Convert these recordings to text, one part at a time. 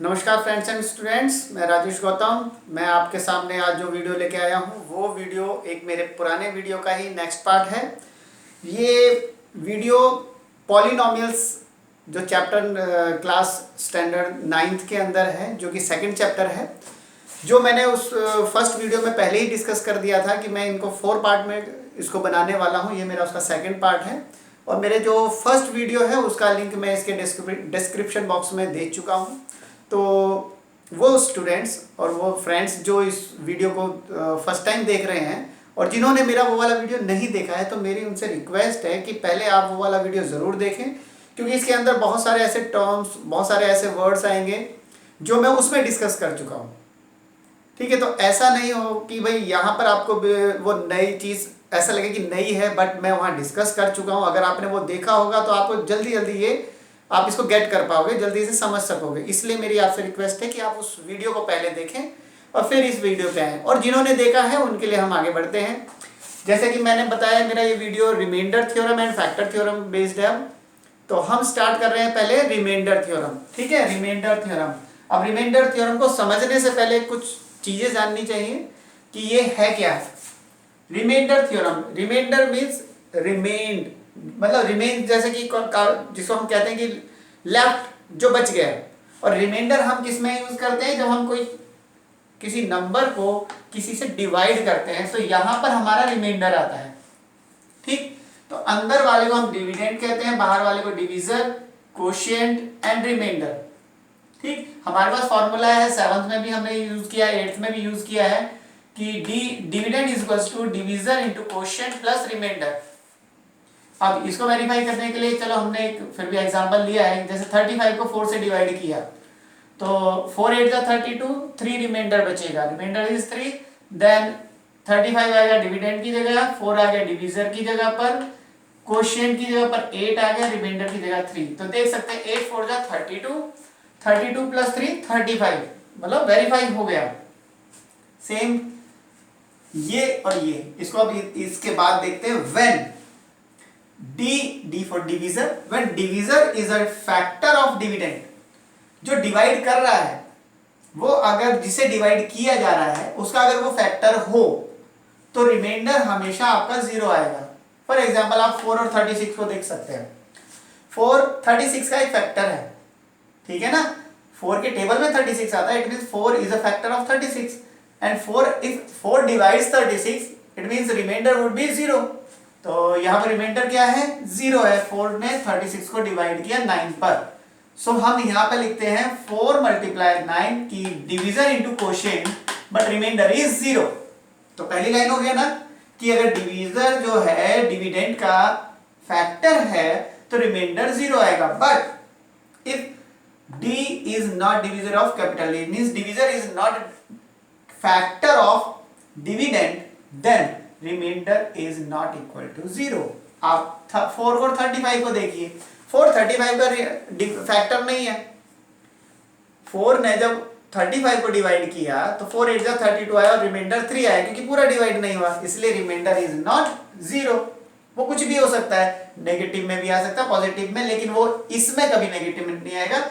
नमस्कार friends and students, मैं राजेश गौतम। मैं आपके सामने आज जो वीडियो लेके आया हूँ वो वीडियो एक मेरे पुराने वीडियो का ही नेक्स्ट पार्ट है। ये वीडियो पॉलिनोमियल्स जो चैप्टर क्लास स्टैंडर्ड 9th के अंदर है, जो कि सेकंड चैप्टर है, जो मैंने उस फर्स्ट वीडियो में पहले ही डिस्कस कर दिया था कि मैं इनको 4 पार्ट में इसको बनाने वाला हूँ। ये मेरा उसका सेकंड पार्ट है और मेरे जो फर्स्ट वीडियो है उसका लिंक मैं इसके डिस्क्रिप्शन बॉक्स में दे चुका हूँ। तो वो स्टूडेंट्स और वो फ्रेंड्स जो इस वीडियो को फर्स्ट टाइम देख रहे हैं और जिन्होंने मेरा वो वाला वीडियो नहीं देखा है, तो मेरी उनसे रिक्वेस्ट है कि पहले आप वो वाला वीडियो ज़रूर देखें, क्योंकि इसके अंदर बहुत सारे ऐसे टर्म्स, बहुत सारे ऐसे वर्ड्स आएंगे जो मैं उसमें डिस्कस कर चुका हूँ। ठीक है, तो ऐसा नहीं हो कि भाई यहाँ पर आपको वो नई चीज़ ऐसा लगे कि नई है, बट मैं वहाँ डिस्कस कर चुका हूँ। अगर आपने वो देखा होगा तो आपको जल्दी जल्दी ये आप इसको गेट कर पाओगे, जल्दी से समझ सकोगे। इसलिए मेरी आपसे रिक्वेस्ट है कि आप उस वीडियो को पहले देखें और फिर इस वीडियो पे आएँ। और जिन्होंने देखा है उनके लिए हम आगे बढ़ते हैं। जैसे कि मैंने बताया, मेरा ये video remainder theorem and factor theorem based है। तो हम स्टार्ट कर रहे हैं पहले रिमाइंडर थ्योरम। ठीक है, रिमाइंडर थ्योरम। अब रिमाइंडर थ्योरम को समझने से पहले कुछ चीज़ें जाननी चाहिए कि ये है क्या। Remainder theorem, remainder means remained, मतलब रिमेन जैसे कि जिसको हम कहते हैं कि लेफ्ट, जो बच गया। और रिमाइंडर हम किस में यूज करते हैं? जब हम कोई किसी नंबर को किसी से डिवाइड करते हैं तो यहां पर हमारा रिमाइंडर आता है। ठीक, तो अंदर वाले को हम डिविडेंड कहते हैं, बाहर वाले को डिवीजर, कोशिएंट एंड रिमाइंडर। ठीक, हमारे पास फॉर्मूला है, 7th में भी हमने यूज किया है, 8th में भी यूज किया है कि dividend is equals to divisor into quotient plus remainder. अब इसको वेरीफाई करने के लिए चलो हमने एक फिर भी एग्जांपल लिया है। जैसे 35 को 4 से डिवाइड किया तो 4 8 जा 32, 3 रिमाइंडर बचेगा, रिमाइंडर इज 3। देन 35 आ गया डिविडेंड की जगह, 4 आ गया डिवीजर की जगह पर, कोशिएंट की जगह पर 8 आ गया, रिमाइंडर की जगह 3। तो देख सकते हैं 8 4 जा 32, 32 प्लस 3 35, मतलब वेरीफाई हो गया। सेम ये और ये, इसको अब इसके बाद देखते हैं when D for divisor, when divisor is a factor of dividend। जो डिवाइड कर रहा है वो, अगर जिसे डिवाइड किया जा रहा है उसका अगर वो फैक्टर हो तो रिमाइंडर हमेशा आपका 0 आएगा। फॉर एग्जांपल आप 4 और 36 को देख सकते हैं। 4 36 का एक फैक्टर है, ठीक है ना। 4 के टेबल में 36 आता है, it means 4 is a factor of 36 and 4 if 4 divides 36 it means remainder would be 0। तो यहाँ पर रिमाइंडर क्या है? 0 है। 4 ने 36 को डिवाइड किया 9 पर। सो हम यहाँ पे लिखते हैं 4 मल्टीप्लाई 9 की divisor into quotient, but remainder is 0। तो पहली लाइन हो गया ना कि अगर डिवीजर जो है डिविडेंड का फैक्टर है तो रिमाइंडर 0 आएगा। But if D is not divisor of capital D, means divisor is not factor of dividend, then remainder is not equal to 0। आप 4 और 35 को देखिए, 4 35 का फैक्टर नहीं है। 4 ने जब 35 को डिवाइड किया तो 4 8 जा 32 आया और रिमाइंडर 3 आया, क्योंकि पूरा डिवाइड नहीं हुआ, इसलिए रिमाइंडर इज नॉट 0। वो कुछ भी हो सकता है, नेगेटिव में भी आ सकता है, पॉजिटिव में, लेकिन वो इसमें कभी नेगेटिव में नहीं आएगा,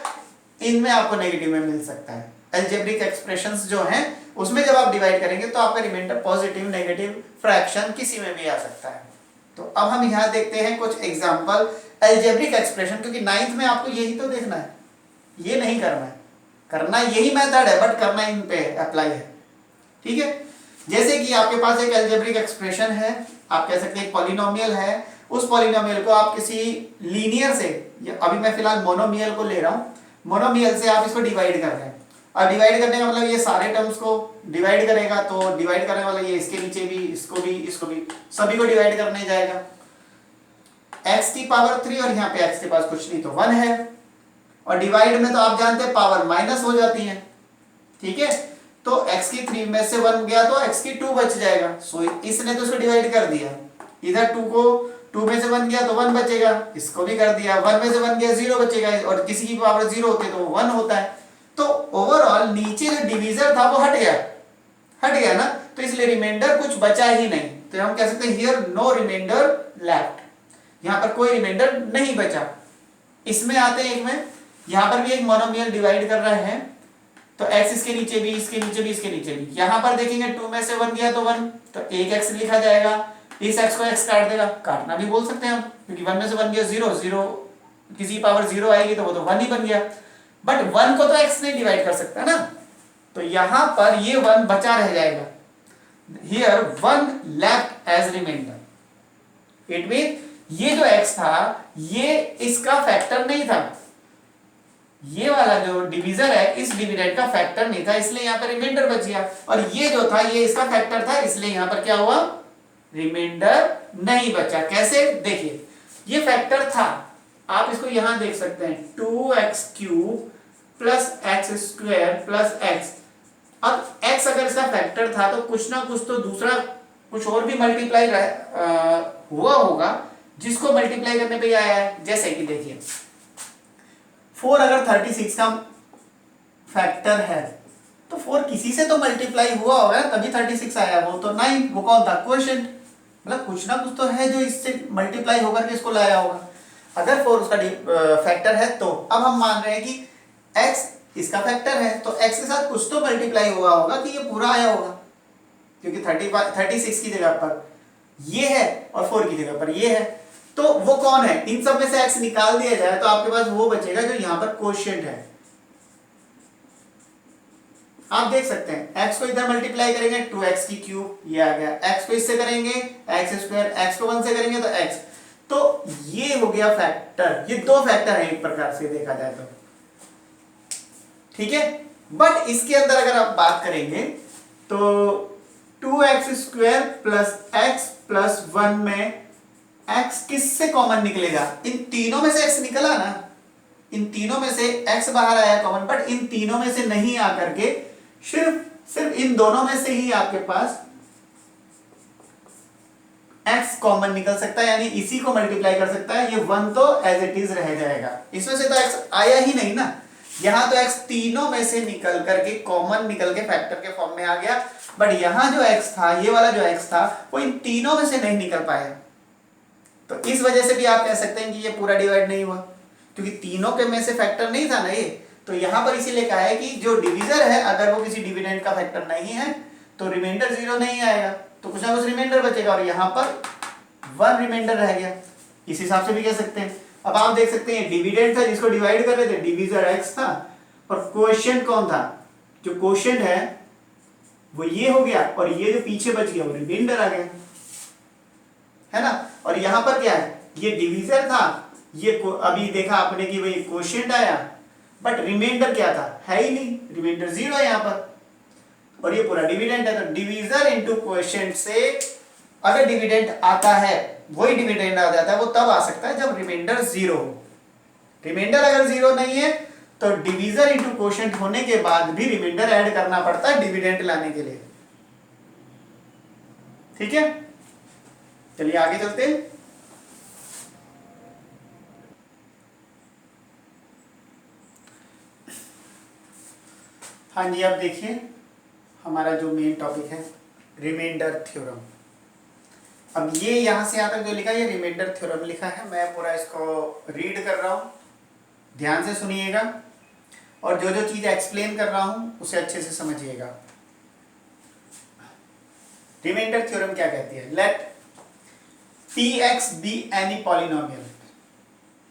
इनमें आपको नेगेटिव में मिल सकता है। अलजेब्रिक एक्सप्रेशंस जो हैं उसमें जब आप डिवाइड करेंगे तो आपका रिमाइंडर पॉजिटिव, नेगेटिव, फ्रैक्शन किसी में भी आ सकता है। तो अब हम यहाँ देखते हैं कुछ एग्जांपल अलजेब्रिक एक्सप्रेशन, क्योंकि 9th में आपको यही तो देखना है, ये नहीं करना है। करना यही मेथड है, बट करना इन पे अप्लाई है। ठीक है, जैसे कि आपके पास एक अलजेब्रिक एक्सप्रेशन है, आप कह सकते हैं पॉलिनोमियल है। उस पॉलिनोमियल को आप किसी लीनियर से, अभी मैं फिलहाल मोनोमियल को ले रहा हूँ, मोनोमियल से आप इसको डिवाइड कर रहे हैं। और डिवाइड करने का मतलब ये सारे टर्म्स को डिवाइड करेगा, तो डिवाइड करने वाला ये इसके नीचे भी, इसको भी, इसको भी, सभी को डिवाइड करने जाएगा। x की पावर 3 और यहाँ पे x के पास कुछ नहीं तो 1 है, और डिवाइड में तो आप जानते हैं पावर माइनस हो जाती है। ठीक है, तो x की 3 में से 1 गया तो x की 2 बच जाएगा। सो इसने तो इसको डिवाइड कर दिया, इधर 2 को 2 में से 1 गया तो 1 बचेगा, इसको भी कर दिया, 1 में से 1 गया 0 बचेगा, और किसी की पावर 0 होती है तो 1 होता है। तो ओवरऑल नीचे जो डिवीजर था वो हट गया ना, तो इसलिए रिमाइंडर कुछ बचा ही नहीं। तो हम कह सकते हैं हियर नो रिमाइंडर लेफ्ट, यहाँ पर कोई रिमाइंडर नहीं बचा। इसमें आते हैं एक में, यहाँ पर भी एक मोनोमियल डिवाइड कर रहे हैं, तो x इसके नीचे भी, इसके नीचे भी, इसके नीचे भी। यहां पर देखेंगे 2 में से 1 गया तो 1, तो एक x लिखा जाएगा। इस x को x काट देगा, काटना भी बोल सकते हैं हम, क्योंकि 1 में से 1 गया 0, 0 किसी पावर 0 आएगी तो वो तो 1 ही बन गया। बट 1 को तो x नहीं डिवाइड कर सकता ना, तो यहां पर ये 1 बचा रह जाएगा। Here 1 left as remainder. It mean ये जो x था ये इसका फैक्टर नहीं था, ये वाला जो डिवीजर है इस डिविडेंड का फैक्टर नहीं था, इसलिए यहां पर रिमाइंडर बच गया। और ये जो था ये इसका फैक्टर था, इसलिए यहां पर क्या हुआ, रिमाइंडर नहीं बचा। कैसे, देखिए ये फैक्टर था, आप इसको यहां देख सकते हैं 2x³ plus x square plus x। अब x अगर इसका फैक्टर था तो कुछ ना कुछ तो दूसरा कुछ और भी मल्टीप्लाई हुआ होगा जिसको मल्टीप्लाई करने पे आया है। जैसे कि देखिए 4 अगर 36 का फैक्टर है तो 4 किसी से तो मल्टीप्लाई हुआ होगा तभी 36 आया, वो तो 9, वो कौन था, क्वोशिएंट। मतलब कुछ ना कुछ तो है जो इससे मल्टीप्लाई होकर के इसको लाया होगा। अगर 4 उसका फैक्टर है तो अब हम मान रहे हैं कि x इसका फैक्टर है, तो x के साथ कुछ तो मल्टीप्लाई हुआ होगा कि ये पूरा आया होगा, क्योंकि 36 की जगह पर ये है और 4 की जगह पर ये है, तो वो कौन है, इन सब में से x निकाल दिया जाए तो आपके पास वो बचेगा जो यहां पर क्वोशिएंट है। आप देख सकते हैं x को इधर मल्टीप्लाई करेंगे 2x³ ये आ गया, x को इससे करेंगे x², x को 1 से करेंगे तो x, तो ये हो गया फैक्टर। ये दो फैक्टर है एक प्रकार से देखा जाए तो, ठीक है। बट इसके अंदर अगर आप बात करेंगे तो 2x² प्लस x प्लस 1 में x किससे कॉमन निकलेगा, इन तीनों में से x निकला ना, इन तीनों में से x बाहर आया कॉमन, बट इन तीनों में से नहीं आकर के सिर्फ इन दोनों में से ही आपके पास x कॉमन निकल सकता है, यानी इसी को मल्टीप्लाई कर सकता है। ये 1 तो एज इट इज रह जाएगा, इसमें से तो x आया ही नहीं ना, यहां तो x तीनों में से निकल करके कॉमन निकल के फैक्टर के फॉर्म में आ गया। बट यहां जो x था, ये वाला जो x था वो इन तीनों में से नहीं निकल पाया, तो इस वजह से भी आप कह सकते हैं कि ये पूरा डिवाइड नहीं हुआ, क्योंकि तीनों के में से फैक्टर नहीं था ना ये। तो यहां पर इसीलिए कहा है कि जो डिवीजर है अगर वो किसी डिविडेंड का फैक्टर नहीं है तो रिमाइंडर 0 नहीं आएगा, तो कुछ ना कुछ रिमाइंडर बचेगा, और यहां पर 1 रिमाइंडर रह गया। इस हिसाब से भी कह सकते हैं। अब आप देख सकते हैं डिविडेंड था जिसको डिवाइड कर रहे थे, डिवीजर x था, और क्वोशिएंट कौन था, जो क्वोशिएंट है वो ये हो गया, और ये जो पीछे बच गया वो रिमाइंडर आ गया, है ना। और यहां पर क्या है, ये डिवीजर था, ये अभी देखा आपने कि भाई क्वोशिएंट आया, बट रिमाइंडर क्या था, है ही नहीं, रिमाइंडर 0 है यहां पर, और ये पूरा डिविडेंड है। तो डिवीजर इनटू क्वोशिएंट से अगर डिविडेंड आता है, वही डिविडेंड आ जाता है, वो तब आ सकता है जब रिमाइंडर 0 हो। रिमाइंडर अगर 0 नहीं है तो डिवीजर इनटू क्वोशिएंट होने के बाद भी रिमाइंडर ऐड करना पड़ता है डिविडेंड लाने के लिए, ठीक है। चलिए आगे चलते हैं। हाँ जी, अब देखिए हमारा जो मेन टॉपिक है रिमाइंडर थ्योरम। अब ये यहां से यहां तक जो लिखा है ये रिमाइंडर थ्योरम लिखा है, मैं पूरा इसको रीड कर रहा हूं, ध्यान से सुनिएगा, और जो जो चीज एक्सप्लेन कर रहा हूं उसे अच्छे से समझिएगा। रिमाइंडर थ्योरम क्या कहती है, let px be any polynomial.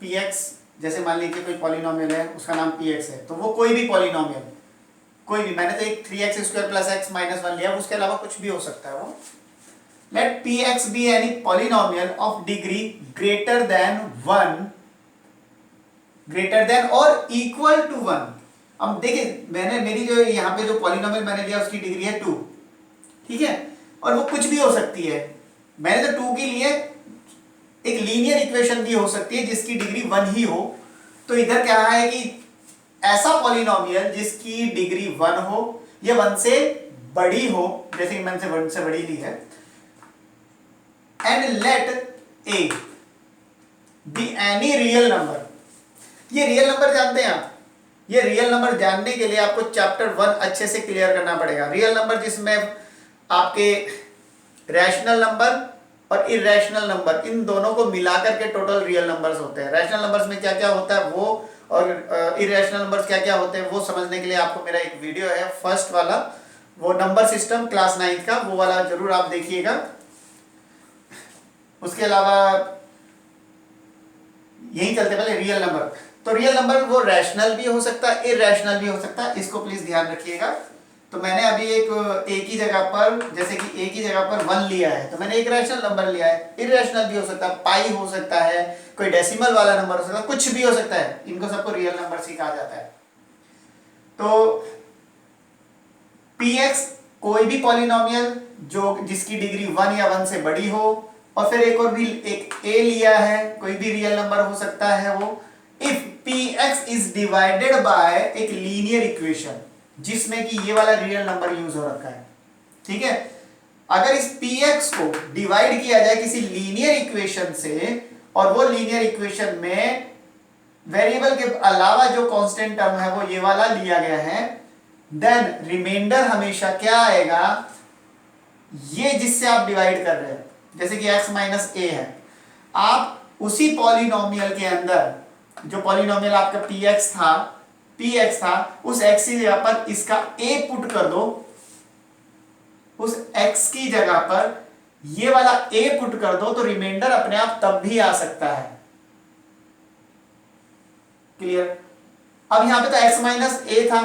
px जैसे मान लीजिए कोई पॉलिनोमियल है, उसका नाम px है, तो वो कोई भी पॉलिनोमियल, कोई भी, मैंने तो एक 3x² प्लस x माइनस 1 लिया, उसके अलावा कुछ भी हो सकता है वो। Let px be any polynomial of degree greater than 1, greater than और इक्वल टू 1। अब देखिए मैंने मेरी जो यहाँ पे जो पॉलिनोमियल मैंने लिया उसकी डिग्री है 2, ठीक है, और वो कुछ भी हो सकती है। मैंने तो 2 के लिए एक लीनियर इक्वेशन भी हो सकती है जिसकी डिग्री 1 ही हो। तो इधर क्या है कि ऐसा पॉलिनोमियल जिसकी डिग्री 1 हो या 1 से बड़ी हो, जैसे कि मैंने 1 से बड़ी ली है, and let A be any real number. ये रियल नंबर जानते हैं आप, ये रियल नंबर जानने के लिए आपको चैप्टर 1 अच्छे से क्लियर करना पड़ेगा। रियल नंबर जिसमें आपके रैशनल नंबर और इरेशनल नंबर, इन दोनों को मिलाकर के टोटल रियल नंबर्स होते हैं। रैशनल नंबर्स में क्या क्या होता है वो और इरेशनल नंबर्स क्या क्या होते हैं वो समझने के लिए आपको मेरा एक वीडियो है फर्स्ट वाला, वो नंबर सिस्टम क्लास 9 का, वो वाला जरूर आप देखिएगा। उसके अलावा यही चलते पहले रियल नंबर। तो रियल नंबर वो रैशनल भी हो सकता है, इरेशनल भी हो सकता है, इसको प्लीज ध्यान रखिएगा। तो मैंने अभी एक ही जगह पर, जैसे कि एक ही जगह पर 1 लिया है, तो मैंने एक रैशनल नंबर लिया है। इरेशनल भी हो सकता है, पाई हो सकता है, कोई डेसिमल वाला नंबर हो सकता है, कुछ भी हो सकता है, इनको सबको रियल नंबर ही कहा जाता है। तो px कोई भी पॉलिनोमियल जो जिसकी डिग्री 1 या 1 से बड़ी हो, और फिर एक और भी एक a लिया है, कोई भी रियल नंबर हो सकता है वो, if px is divided bye एक लीनियर इक्वेशन जिसमें कि ये वाला रियल नंबर यूज हो रखा है, ठीक है। अगर इस px को डिवाइड किया जाए किसी लीनियर इक्वेशन से, और वो लीनियर इक्वेशन में वेरिएबल के अलावा जो कांस्टेंट टर्म है वो ये वाला लिया गया है, देन रिमाइंडर हमेशा क्या आएगा, ये जिससे आप डिवाइड कर रहे हैं, जैसे कि x माइनस ए है, आप उसी पॉलिनोमियल के अंदर जो पॉलिनोमियल आपका px था उस x की जगह पर इसका a पुट कर दो, उस x की जगह पर ये वाला a पुट कर दो, तो रिमाइंडर अपने आप तब भी आ सकता है। क्लियर? अब यहां पे तो x माइनस ए था,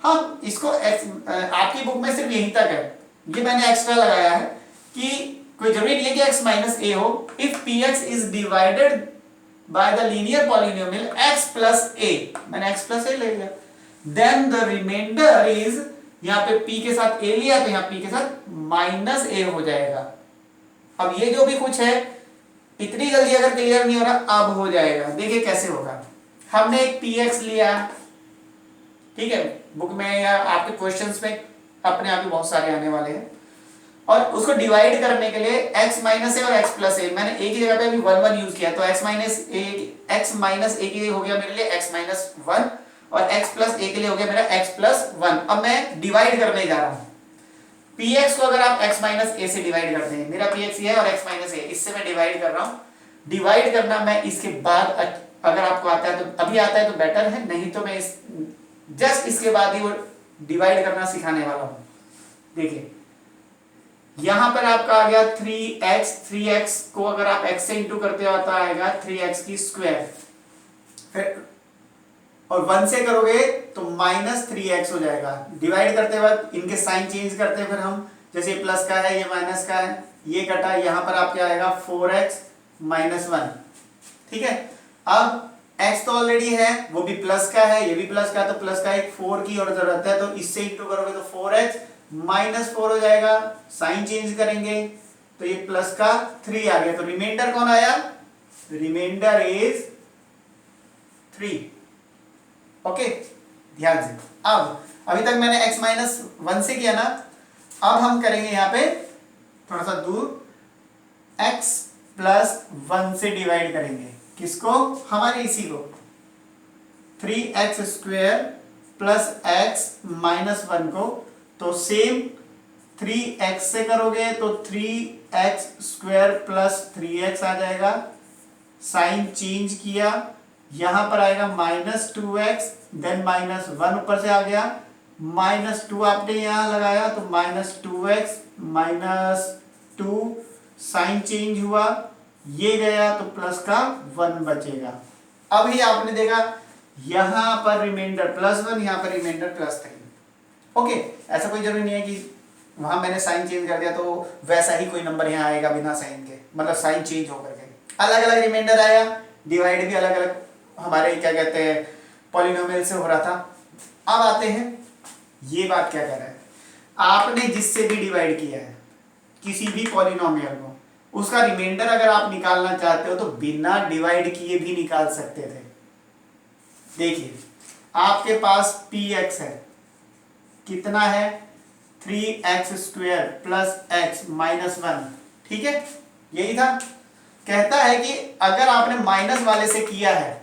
हम इसको आपकी बुक में सिर्फ यहीं तक है, ये मैंने एक्स्ट्रा लगाया है कि कोई जरूरी नहीं है कि x माइनस ए हो। If px is divided by the linear polynomial x plus a, मैंने x प्लस a ले लिया, देन द रिमाइंडर इज, यहां पे p के साथ a लिया तो यहां p के साथ माइनस a हो जाएगा। अब ये जो भी कुछ है इतनी जल्दी अगर क्लियर नहीं हो रहा, अब हो जाएगा। देखिए कैसे होगा। हमने एक px लिया, ठीक है, बुक में या आपके क्वेश्चंस में अपने आप ही बहुत सारे आने वाले हैं, और उसको डिवाइड करने के लिए x माइनस ए और x प्लस ए, मैंने एक ही जगह पे अभी 1 यूज किया, तो x माइनस ए के लिए हो गया मेरे लिए x माइनस 1, और x प्लस ए के लिए हो गया मेरा x प्लस 1। अब मैं डिवाइड करने जा रहा हूं px को, अगर आप x माइनस ए से डिवाइड करते हैं, मेरा px ये है और x माइनस ए, इससे मैं डिवाइड कर रहा हूं। डिवाइड करना मैं इसके बाद, अगर आपको आता है तो अभी आता है तो बेटर है, नहीं तो मैं जस्ट इसके बाद ही वो डिवाइड करना सिखाने वाला हूं। देखिए यहां पर आपका आ गया 3x को अगर आप x से इंटू करते हो तो आएगा 3x की स्क्वायर, फिर और 1 से करोगे तो माइनस 3x हो जाएगा। डिवाइड करते वक्त इनके साइन चेंज करते हैं, फिर हम जैसे प्लस का है ये माइनस का है, ये कटा, यहां पर आप क्या आएगा 4x माइनस 1, ठीक है। अब x तो ऑलरेडी है, वो भी प्लस का है, ये भी प्लस का, तो प्लस का एक 4 की और जरूरत है, तो इससे इंटू करोगे तो 4x माइनस 4 हो जाएगा। साइन चेंज करेंगे तो ये प्लस का 3 आ गया, तो रिमाइंडर कौन आया, रिमाइंडर इज 3। ओके, ध्यान से। अब अभी तक मैंने x माइनस 1 से किया ना, अब हम करेंगे यहां पे थोड़ा सा दूर, x प्लस 1 से डिवाइड करेंगे, किसको, हमारे इसी को, 3x square plus x minus 1 को, तो सेम 3x से करोगे तो 3x स्क्वायर प्लस 3x आ जाएगा। साइन चेंज किया, यहां पर आएगा माइनस 2x, देन माइनस 1 ऊपर से आ गया, माइनस 2 आपने यहां लगाया तो minus 2x minus 2, sign change हुआ, ये गया तो प्लस का 1 बचेगा। अभी आपने देखा यहां पर रिमाइंडर प्लस 1, यहां पर रिमाइंडर प्लस 3। ओके, ऐसा कोई जरूरी नहीं है कि वहां मैंने साइन चेंज कर दिया तो वैसा ही कोई नंबर यहां आएगा बिना साइन के, मतलब साइन चेंज होकर के अलग अलग रिमाइंडर आया, डिवाइड भी अलग अलग हमारे क्या कहते हैं पॉलिनोमियल से हो रहा था। अब आते हैं, ये बात क्या कह रहा है, आपने जिससे भी डिवाइड किया है किसी भी पॉलिनोमियल को, उसका रिमाइंडर अगर आप निकालना चाहते हो तो बिना डिवाइड किए भी निकाल सकते थे। देखिए आपके पास px है, कितना है 3x square plus x minus 1, ठीक है, यही था। कहता है कि अगर आपने माइनस वाले से किया है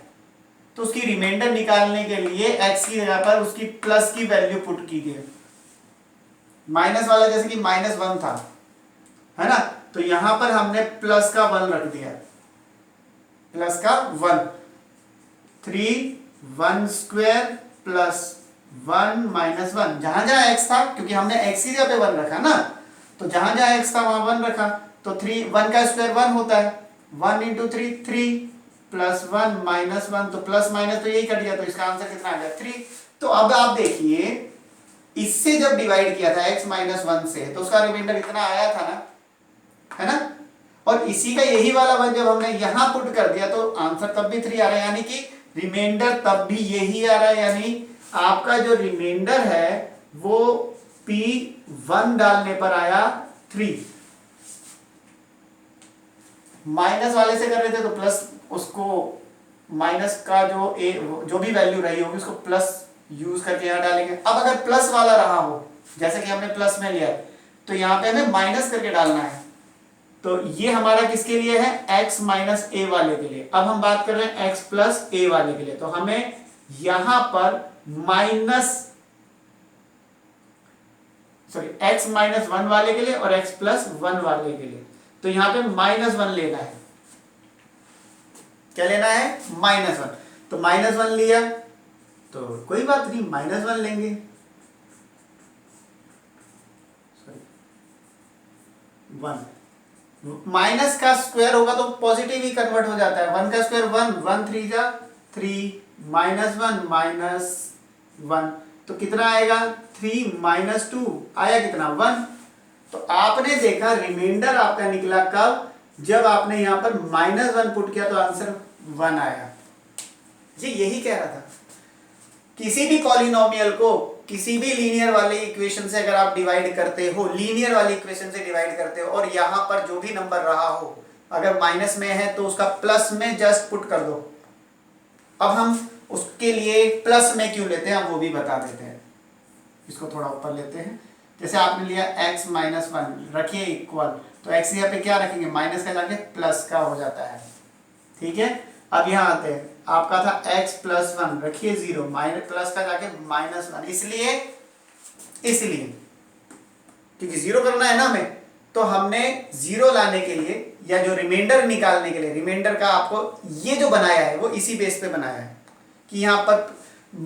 तो उसकी रिमाइंडर निकालने के लिए x की जगह पर उसकी प्लस की वैल्यू पुट कीजिए। माइनस वाला जैसे कि माइनस 1 था, है ना, तो यहां पर हमने प्लस का 1 रख दिया, प्लस का 1, 3 वन स्क्वायर प्लस 1 माइनस 1, जहां जहां x था, क्योंकि हमने x की जगह पे 1 रखा ना, तो जहां जहां x था वहां 1 रखा, तो 3 1 का स्क्वायर 1 होता है, 1 इंटू 3 3 प्लस 1 माइनस 1, तो प्लस माइनस तो यही कट गया, तो इसका आंसर कितना आ गया 3। तो अब आप देखिए, इससे जब डिवाइड किया था x माइनस 1 से, तो उसका रिमाइंडर इतना आया था ना, है ना, और इसी का यही वाला 1 जब हमने यहां पुट कर दिया तो आंसर तब भी 3 आ रहा है, यानी कि रिमाइंडर तब भी यही आ रहा है, यानी आपका जो रिमाइंडर है वो P1 डालने पर आया 3। माइनस वाले से कर रहे थे तो प्लस, उसको माइनस का जो भी वैल्यू रही होगी उसको प्लस यूज करके यहां डालेंगे। अब अगर प्लस वाला रहा हो, जैसे कि हमने प्लस में लिया, तो यहां पे हमें माइनस करके डालना है, तो ये हमारा किसके लिए है, x माइनस ए वाले के लिए। अब हम बात कर रहे हैं x प्लस ए वाले के लिए, तो हमें यहां पर x माइनस 1 वाले के लिए और x प्लस 1 वाले के लिए, तो यहां पे माइनस 1 लेना है। क्या लेना है, माइनस 1। तो माइनस 1 लिया तो कोई बात नहीं, माइनस 1 लेंगे, वन माइनस का स्क्वायर होगा तो पॉजिटिव ही कन्वर्ट हो जाता है, 1 का स्क्वायर 1, 1 3 जा 3, माइनस 1 माइनस 1, तो कितना आएगा 3 माइनस 2 आया कितना 1। तो आपने देखा रिमाइंडर आपका निकला कब, जब आपने यहां पर माइनस 1 पुट किया तो आंसर 1 आया। जी यही कह रहा था, किसी भी पॉलिनोमियल को किसी भी लीनियर वाले इक्वेशन से अगर आप डिवाइड करते हो, लीनियर वाली इक्वेशन से डिवाइड करते हो, और यहां पर जो भी नंबर रहा हो अगर माइनस में है तो उसका प्लस में जस्ट पुट कर दो। अब हम उसके लिए प्लस में क्यों लेते हैं हम वो भी बता देते हैं। इसको थोड़ा ऊपर लेते हैं, जैसे आपने लिया x माइनस 1 रखिए इक्वल, तो x यहाँ पे क्या रखेंगे, माइनस का जाके प्लस का हो जाता है, ठीक है। अब यहाँ आते हैं, आपका था x प्लस 1 रखिए 0, माइनस प्लस का जाके माइनस 1, इसलिए क्योंकि 0 करना है ना हमें, तो हमने 0 लाने के लिए या जो रिमाइंडर निकालने के लिए, रिमाइंडर का आपको ये जो बनाया है वो इसी बेस पे बनाया है कि यहाँ पर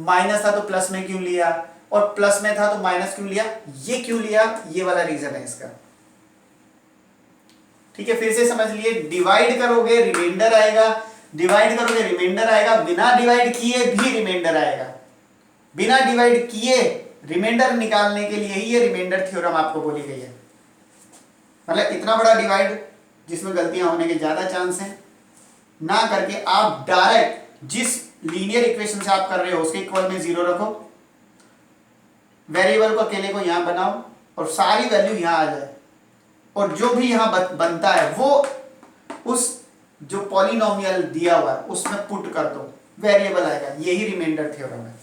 माइनस था तो प्लस में क्यों लिया, और प्लस में था तो माइनस क्यों लिया, ये क्यों लिया, ये वाला रीजन है इसका, ठीक है। फिर से समझ लिए, डिवाइड करोगे रिमाइंडर आएगा, डिवाइड करोगे रिमाइंडर आएगा, बिना डिवाइड किए भी रिमाइंडर आएगा, बिना डिवाइड किए रिमाइंडर निकालने के लिए ही ये रिमाइंडर थ्योरम आपको बोली गई है। मतलब इतना बड़ा डिवाइड जिसमें गलतियां होने के ज्यादा चांस हैं ना करके आप डायरेक्ट जिस लीनियर इक्वेशन से आप कर रहे हो उसके इक्वल में 0 रखो, वेरिएबल को अकेले को यहां बनाओ और सारी वैल्यू यहां आ जाए, और जो भी यहां बनता है वो उस जो पॉलिनोमियल दिया हुआ है उसमें पुट कर दो, वेरिएबल आएगा, यही रिमाइंडर थ्योरम है,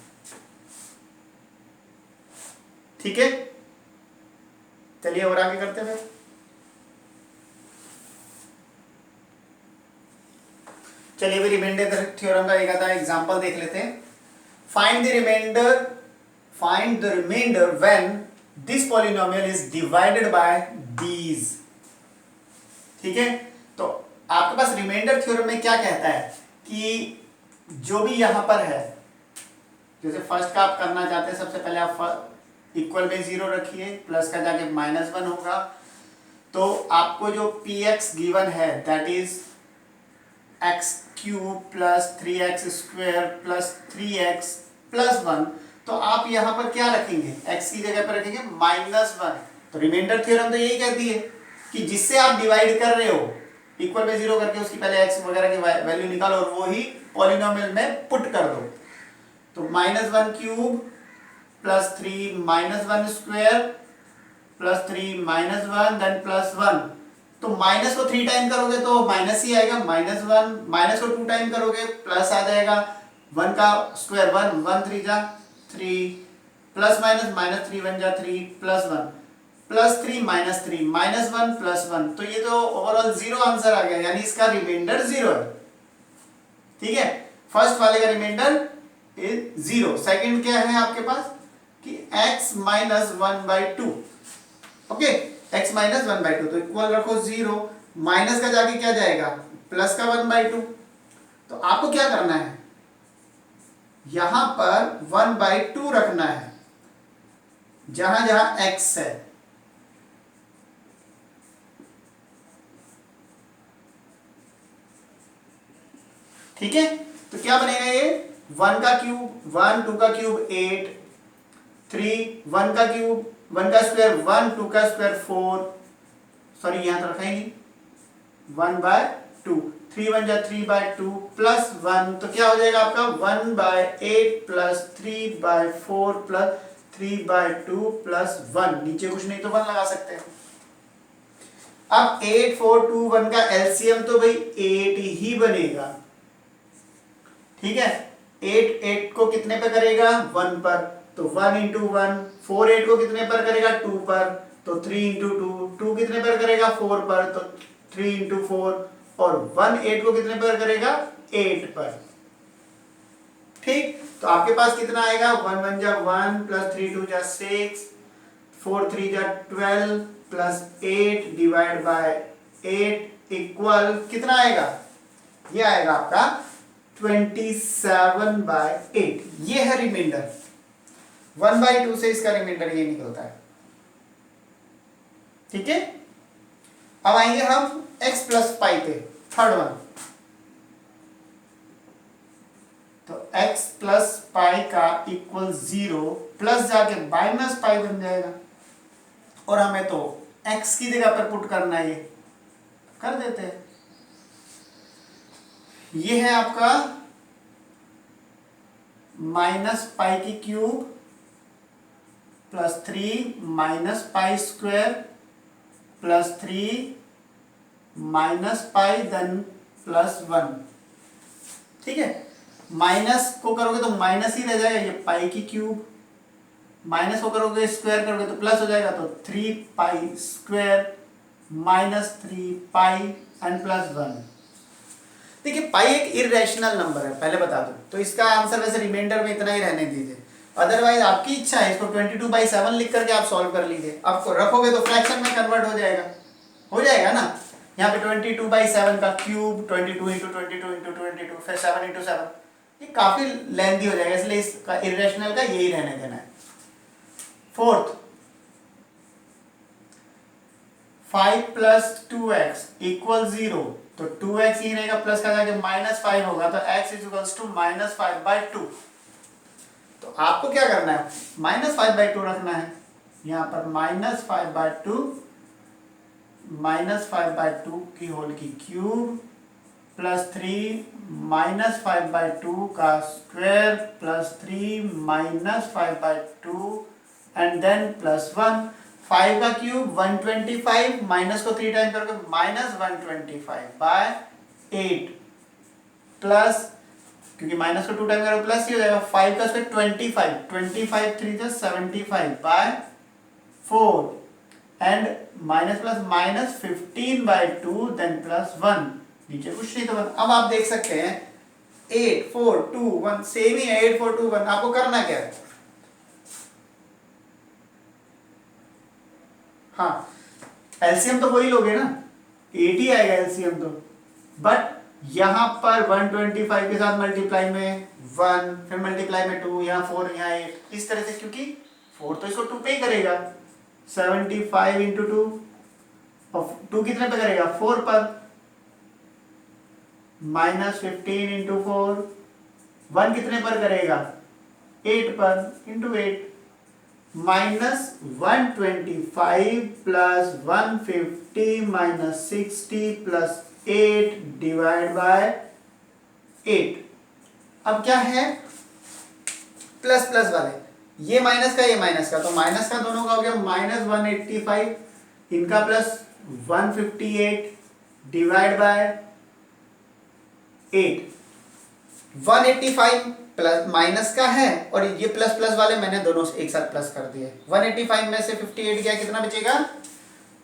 ठीक है। चलिए और आगे करते हैं, चलिए भी रिमाइंडर थ्योरम का एक आधा एग्जांपल देख लेते हैं। Find the remainder when this polynomial is divided by these, ठीक है। तो आपके पास रिमाइंडर थ्योरम में क्या कहता है कि जो भी यहां पर है, जैसे फर्स्ट का आप करना चाहते हैं, सबसे पहले आप इक्वल में 0 रखिए, प्लस का जाके -1 होगा, तो आपको जो px गिवन है that is x cube plus 3x square plus 3x plus 1, तो आप यहां पर क्या रखेंगे, x की जगह पर रखेंगे -1। तो रिमाइंडर थ्योरम तो यही कहती है कि जिससे आप डिवाइड कर रहे हो इक्वल में 0 करके उसकी पहले x वगैरह की वैल्यू निकालो और वो ही पॉलिनोमियल में पुट कर दो। तो -1 cube plus 3 -1 square plus 3 -1 then plus 1, तो माइनस को 3 टाइम करोगे तो माइनस ही आएगा, -1 माइनस को 2 टाइम करोगे प्लस आ जाएगा, 1 का स्क्वायर 1 1 3 जा 3 प्लस माइनस -3 1 जा 3 प्लस 1 प्लस 3 -3 -1 प्लस 1, तो ये तो ओवरऑल 0 आंसर आ गया, यानी इसका रिमाइंडर 0 है, ठीक है। फर्स्ट वाले का रिमाइंडर इज 0। सेकंड क्या है आपके पास कि x minus 1/2, okay, x minus 1/2, तो इक्वल रखो 0, माइनस का जाके क्या जाएगा प्लस का 1/2। तो आपको क्या करना है, यहां पर 1/2 रखना है जहां जहां x है। ठीक है, तो क्या बनेगा ये 1 का क्यूब 1, 2 का क्यूब 8, 3 1 का क्यूब 1 का स्क्वायर 1, 2 का स्क्वायर 4, सॉरी यहां तो रखा ही नहीं, 1/2, 3 प्लस 1, तो क्या हो जाएगा आपका 1/8 प्लस 3/4 प्लस 3/2 प्लस 1, नीचे कुछ नहीं तो 1 लगा सकते हैं। अब 8 4 2 1 का एलसीएम तो भाई 8 ही बनेगा। ठीक है, 8 8 को कितने पे करेगा 1 पर, तो 1 इंटू 1, 4 8 को कितने पर करेगा 2 पर, तो 3 इंटू 2, 2 कितने पर करेगा 4 पर, तो 3 इंटू 4, और 1 8 को कितने पर करेगा 8 पर। ठीक, तो आपके पास कितना आएगा 1 1 जा 1 प्लस 3 2 जा 6, 4 3 जा 12 प्लस 8 डिवाइड बाय 8 इक्वल कितना आएगा, ये आएगा आपका 27/8। ये है रिमाइंडर, 1/2 से इसका रिमाइंडर ये निकलता है। ठीक है, अब आएंगे हम x प्लस पाई पे, थर्ड वन। तो x प्लस पाई का इक्वल 0 प्लस जाके माइनस पाई बन जाएगा, और हमें तो x की जगह पर पुट करना है, ये कर देते हैं। ये है आपका माइनस पाई की cube plus 3 minus pi square plus 3 minus pi then plus 1। ठीक है, माइनस को करोगे तो माइनस ही रह जाएगा, ये पाई की क्यूब, माइनस को करोगे स्क्वायर करोगे तो प्लस हो जाएगा, तो 3 pi square minus 3 pi and plus 1। देखिए पाई एक इरेशनल नंबर है, पहले बता दूं, तो इसका आंसर वैसे रिमाइंडर में इतना ही रहने दीजिए, अदरवाइज आपकी इच्छा है इसको 22/7 लिख करके आप सॉल्व कर लीजिए। आपको रखोगे तो फ्रैक्शन में कन्वर्ट हो जाएगा ना। यहाँ पे 22/7 का क्यूब 22 इंटू 22 इंटू 22 फिर 7 इंटू 7, ये काफी लेंथी हो जाएगा, इसलिए इसका इरेशनल का यही रहने देना है। फोर्थ, 5 प्लस 2x इक्वल 0, तो 2x ही रहेगा, प्लस का जाके -5 होगा, तो x इज इक्वल्स टू -5/2। तो आपको क्या करना है, -5/2 रखना है, यहां पर -5/2 की होल की क्यूब प्लस 3 -5/2 का square plus 3 -5/2 and then plus 1। 5 का क्यूब 125, माइनस को 3 टाइम करोगे -125/8 प्लस, क्योंकि माइनस को 2 टाइम करोगे प्लस ही हो जाएगा, 5 का स्क्वायर 25, 25 3 जा 75/4 and minus plus minus 15/2 then plus 1, नीचे कुछ नहीं तो 1। अब आप देख सकते हैं 8 4 2 1 सेम ही है, 8 4 2 1। आपको करना क्या है, हाँ एलसीएम तो वही लोगे ना, 8 ही आएगा एलसीएम तो, बट यहां पर 125 के साथ मल्टीप्लाई में 1, फिर मल्टीप्लाई में 2, यहाँ 4 यहाँ 8, इस तरह से, क्योंकि 4 तो इसको 2 पे ही करेगा, 75 इंटू 2, और 2 कितने पे करेगा 4 पर, -15 इंटू 4, 1 कितने पर करेगा 8 पर, into 8, -125 plus 150 minus 60 plus 8 divide by 8। अब क्या है, प्लस प्लस वाले, ये माइनस का ये माइनस का, तो माइनस का दोनों का हो गया -185, इनका plus 158 divide by 8। 185 plus minus का है, और ये प्लस प्लस वाले मैंने दोनों एक साथ प्लस कर दिए। 185 में से 58 गया, कितना बचेगा,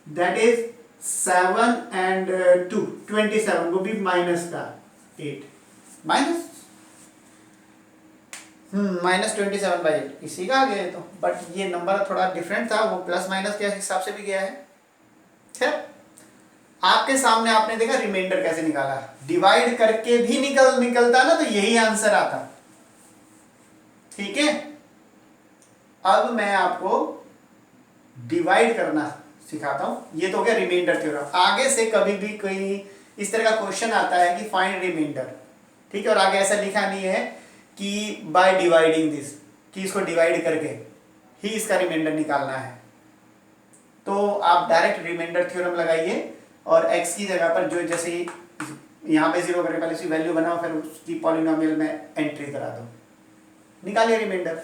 दैट इज 7 एंड 2 27, वो भी माइनस का 8, -27/8 इसी का आ गया है। तो बट ये नंबर थोड़ा डिफरेंट था, वो प्लस माइनस के हिसाब से भी गया है। खैर आपके सामने आपने देखा रिमाइंडर कैसे निकाला, डिवाइड करके भी निकलता ना, तो यही आंसर आता। ठीक है, अब मैं आपको डिवाइड करना सिखाता हूं। ये तो हो गया रिमाइंडर थ्योरम। आगे से कभी भी कोई इस तरह का क्वेश्चन आता है कि फाइंड रिमाइंडर, ठीक है, और आगे ऐसा लिखा नहीं है कि बाय डिवाइडिंग दिस, कि इसको डिवाइड करके ही इसका रिमाइंडर निकालना है, तो आप डायरेक्ट रिमाइंडर थ्योरम लगाइए और x की जगह पर जो जैसे यहाँ पे 0 करने पहले उसकी वैल्यू बनाओ, फिर उसकी पॉलिनोमियल में एंट्री करा दो, निकालिए रिमाइंडर।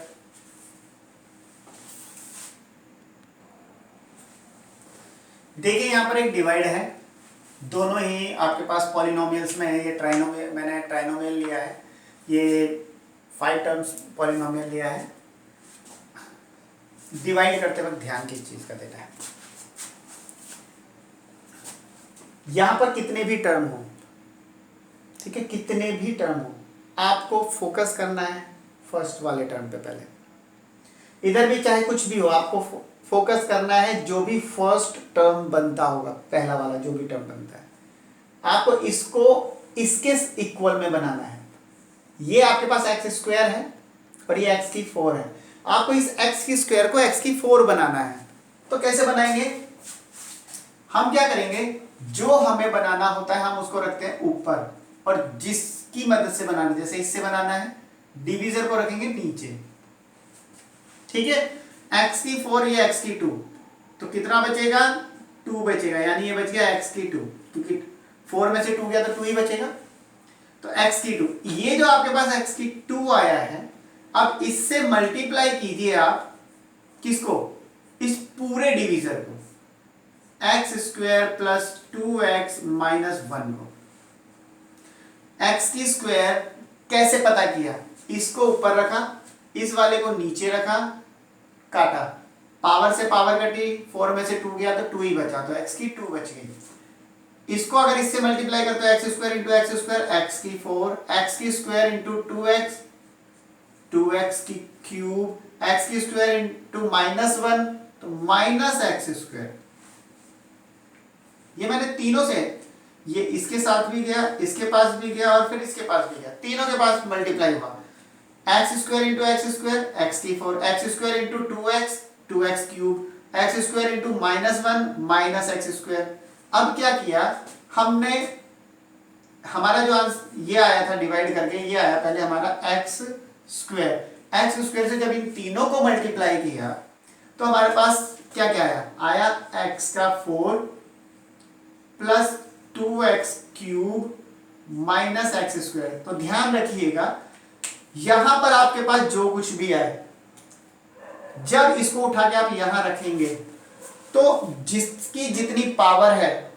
देखिए यहाँ पर एक डिवाइड है, दोनों ही आपके पास पॉलिनोमियल्स में है। ये ट्राइनोमियल, मैंने ट्राइनोमियल लिया है, ये 5 टर्म्स पॉलिनोमियल लिया है। डिवाइड करते वक्त ध्यान किस चीज का देना है, यहां पर कितने भी टर्म हो, ठीक है, कितने भी टर्म हो, आपको फोकस करना है फर्स्ट वाले टर्म पे पहले। इधर भी चाहे कुछ भी हो, आपको फोकस करना है जो भी फर्स्ट टर्म बनता होगा, पहला वाला जो भी टर्म बनता है, आपको इसको इसके इक्वल में बनाना है। ये आपके पास एक्स स्क्वायर है और ये एक्स की 4 है, आपको इस एक्स की स्क्वायर को एक्स की 4 बनाना है। तो कैसे बनाएंगे, हम क्या करेंगे, जो हमें बनाना होता है हम उसको रखते हैं ऊपर, और जिसकी मदद से बनाना, जैसे इससे बनाना है, डिवीजर को रखेंगे नीचे, ठीक है। x की 4, ये x की 2, तो कितना बचेगा, 2 बचेगा, यानी ये बच गया x की 2, क्योंकि 4 में से 2 गया तो 2 ही बचेगा, तो x की 2। ये जो आपके पास x की 2 आया है, अब इससे मल्टीप्लाई कीजिए आप किसको, इस पूरे डिवीजर को, x square plus 2x minus 1 को। x की स्क्वायर कैसे पता किया, इसको ऊपर रखा, इस वाले को नीचे रखा, काटा, पावर से पावर कटी, 4 में से 2 गया तो 2 ही बचा, तो x की 2 बच गई। इसको अगर इससे मल्टीप्लाई करते हो x square into x square, x की 4, एक्स की स्क्वायर इंटू 2x, 2x की क्यूब, एक्स की स्क्वायर इंटू माइनस 1, तो माइनस एक्स स्क्वायर। ये मैंने तीनों से, ये इसके साथ भी गया, इसके पास भी गया और फिर इसके पास भी गया, तीनों के पास मल्टीप्लाई हुआ। X square into x square, x की 4, x square into 2x, 2x cube, x square into minus 1, minus x square. अब क्या किया हमने, हमारा जो आंसर ये आया था डिवाइड करके, ये आया पहले हमारा एक्स स्क्वायर, एक्स स्क्वायर से जब इन तीनों को मल्टीप्लाई किया तो हमारे पास क्या क्या आया, आया एक्स का 4 plus 2x cube minus x square. तो ध्यान रखिएगा, यहां पर आपके पास जो कुछ भी आए, जब इसको उठा के आप यहां रखेंगे तो जिसकी जितनी पावर है